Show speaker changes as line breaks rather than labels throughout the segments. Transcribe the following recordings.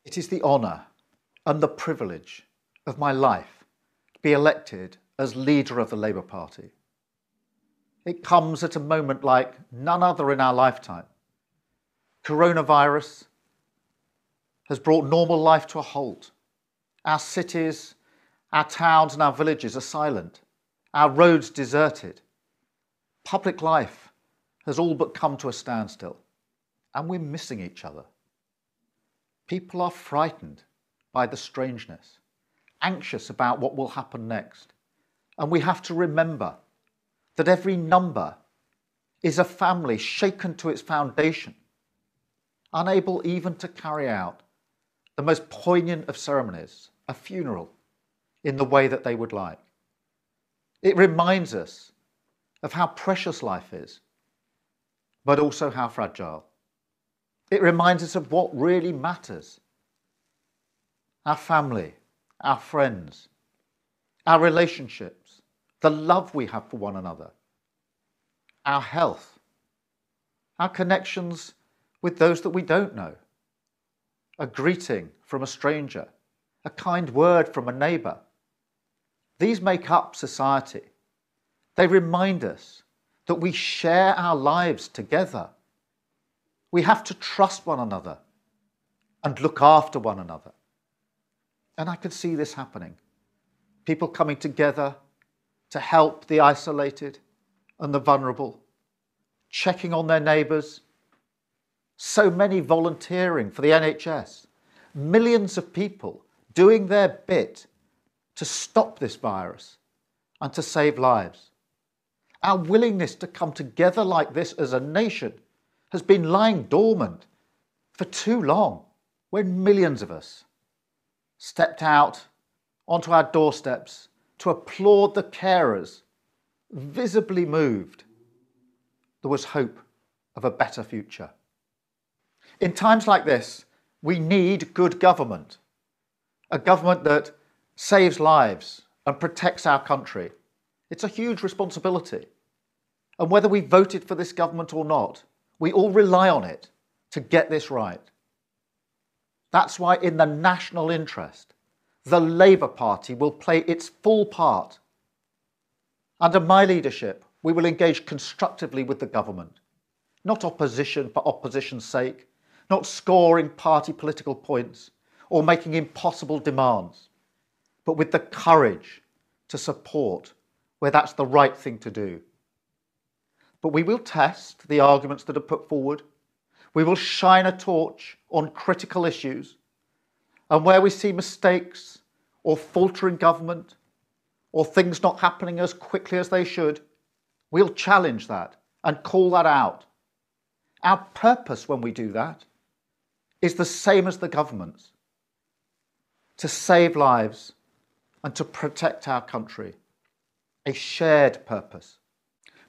It is the honour and the privilege of my life to be elected as leader of the Labour Party. It comes at a moment like none other in our lifetime. Coronavirus has brought normal life to a halt. Our cities, our towns and our villages are silent. Our roads deserted. Public life has all but come to a standstill, and we're missing each other. People are frightened by the strangeness, anxious about what will happen next. And we have to remember that every number is a family shaken to its foundation, unable even to carry out the most poignant of ceremonies, a funeral, in the way that they would like. It reminds us of how precious life is, but also how fragile. It reminds us of what really matters. Our family, our friends, our relationships, the love we have for one another, our health, our connections with those that we don't know, a greeting from a stranger, a kind word from a neighbour. These make up society. They remind us that we share our lives together. We have to trust one another and look after one another. And I can see this happening. People coming together to help the isolated and the vulnerable, checking on their neighbours. So many volunteering for the NHS. Millions of people doing their bit to stop this virus and to save lives. Our willingness to come together like this as a nation has been lying dormant for too long, when millions of us stepped out onto our doorsteps to applaud the carers, visibly moved. There was hope of a better future. In times like this, we need good government, a government that saves lives and protects our country. It's a huge responsibility. And whether we voted for this government or not, we all rely on it to get this right. That's why, in the national interest, the Labour Party will play its full part. Under my leadership, we will engage constructively with the government, not opposition for opposition's sake, not scoring party political points or making impossible demands, but with the courage to support where that's the right thing to do. But we will test the arguments that are put forward. We will shine a torch on critical issues. And where we see mistakes or faltering government or things not happening as quickly as they should, we'll challenge that and call that out. Our purpose when we do that is the same as the government's: to save lives and to protect our country. A shared purpose.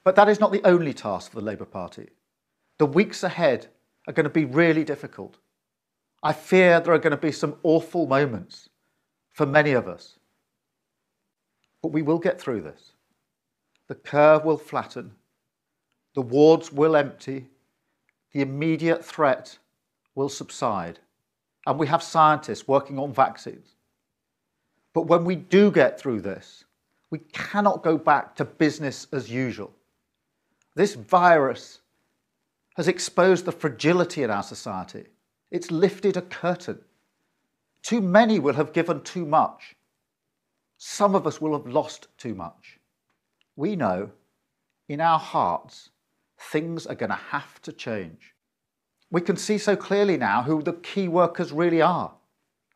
But that is not the only task for the Labour Party. The weeks ahead are going to be really difficult. I fear there are going to be some awful moments for many of us. But we will get through this. The curve will flatten. The wards will empty. The immediate threat will subside. And we have scientists working on vaccines. But when we do get through this, we cannot go back to business as usual. This virus has exposed the fragility in our society. It's lifted a curtain. Too many will have given too much. Some of us will have lost too much. We know in our hearts things are going to have to change. We can see so clearly now who the key workers really are.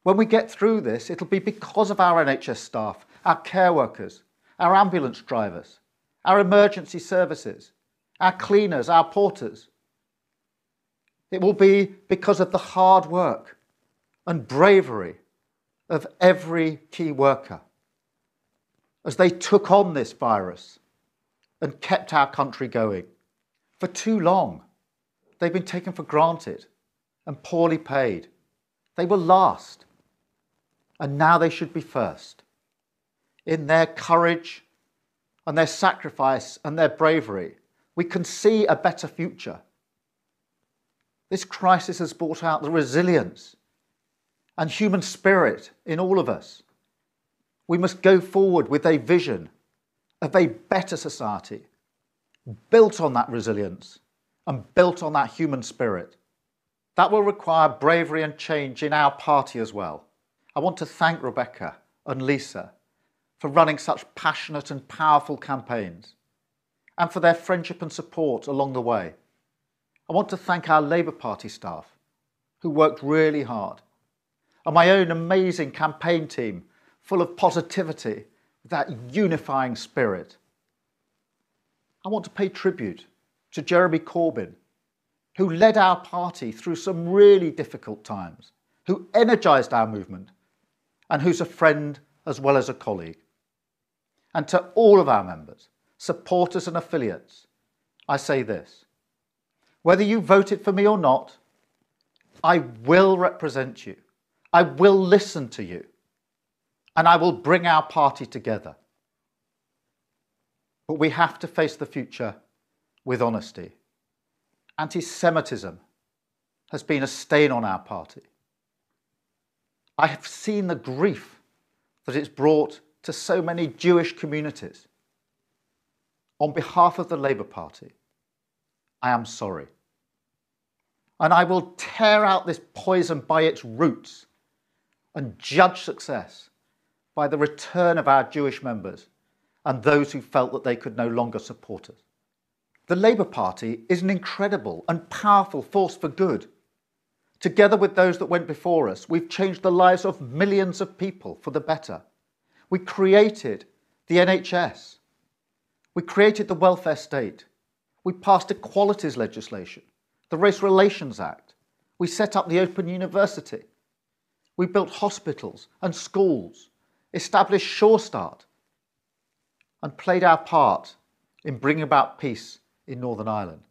When we get through this, it'll be because of our NHS staff, our care workers, our ambulance drivers, our emergency services, our cleaners, our porters. It will be because of the hard work and bravery of every key worker as they took on this virus and kept our country going. For too long, they've been taken for granted and poorly paid. They were last, and now they should be first. In their courage and their sacrifice and their bravery, we can see a better future. This crisis has brought out the resilience and human spirit in all of us. We must go forward with a vision of a better society, built on that resilience and built on that human spirit. That will require bravery and change in our party as well. I want to thank Rebecca and Lisa for running such passionate and powerful campaigns and for their friendship and support along the way. I want to thank our Labour Party staff who worked really hard, and my own amazing campaign team full of positivity, with that unifying spirit. I want to pay tribute to Jeremy Corbyn, who led our party through some really difficult times, who energised our movement, and who's a friend as well as a colleague. And to all of our members, supporters and affiliates, I say this: whether you voted for me or not, I will represent you, I will listen to you, and I will bring our party together. But we have to face the future with honesty. Anti-Semitism has been a stain on our party. I have seen the grief that it's brought to so many Jewish communities. On behalf of the Labour Party, I am sorry. And I will tear out this poison by its roots and judge success by the return of our Jewish members and those who felt that they could no longer support us. The Labour Party is an incredible and powerful force for good. Together with those that went before us, we've changed the lives of millions of people for the better. We created the NHS. We created the welfare state. We passed equalities legislation, the Race Relations Act. We set up the Open University. We built hospitals and schools, established Sure Start, and played our part in bringing about peace in Northern Ireland.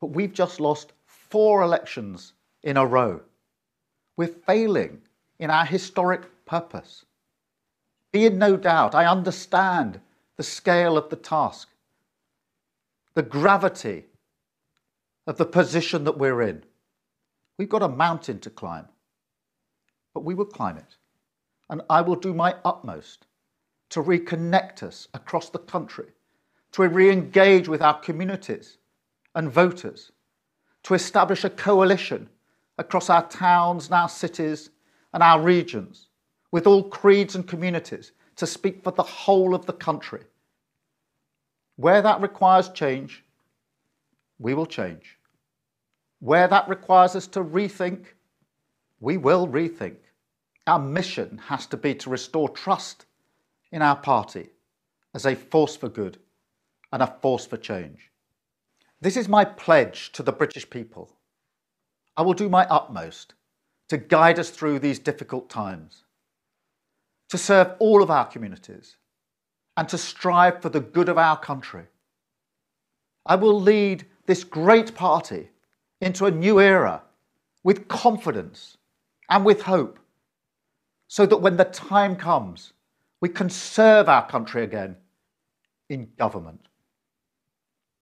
But we've just lost 4 elections in a row. We're failing in our historic purpose. Be in no doubt, I understand the scale of the task, the gravity of the position that we're in. We've got a mountain to climb, but we will climb it. And I will do my utmost to reconnect us across the country, to re-engage with our communities and voters, to establish a coalition across our towns and our cities and our regions, with all creeds and communities, to speak for the whole of the country. Where that requires change, we will change. Where that requires us to rethink, we will rethink. Our mission has to be to restore trust in our party as a force for good and a force for change. This is my pledge to the British people. I will do my utmost to guide us through these difficult times, to serve all of our communities, and to strive for the good of our country. I will lead this great party into a new era with confidence and with hope, so that when the time comes, we can serve our country again in government.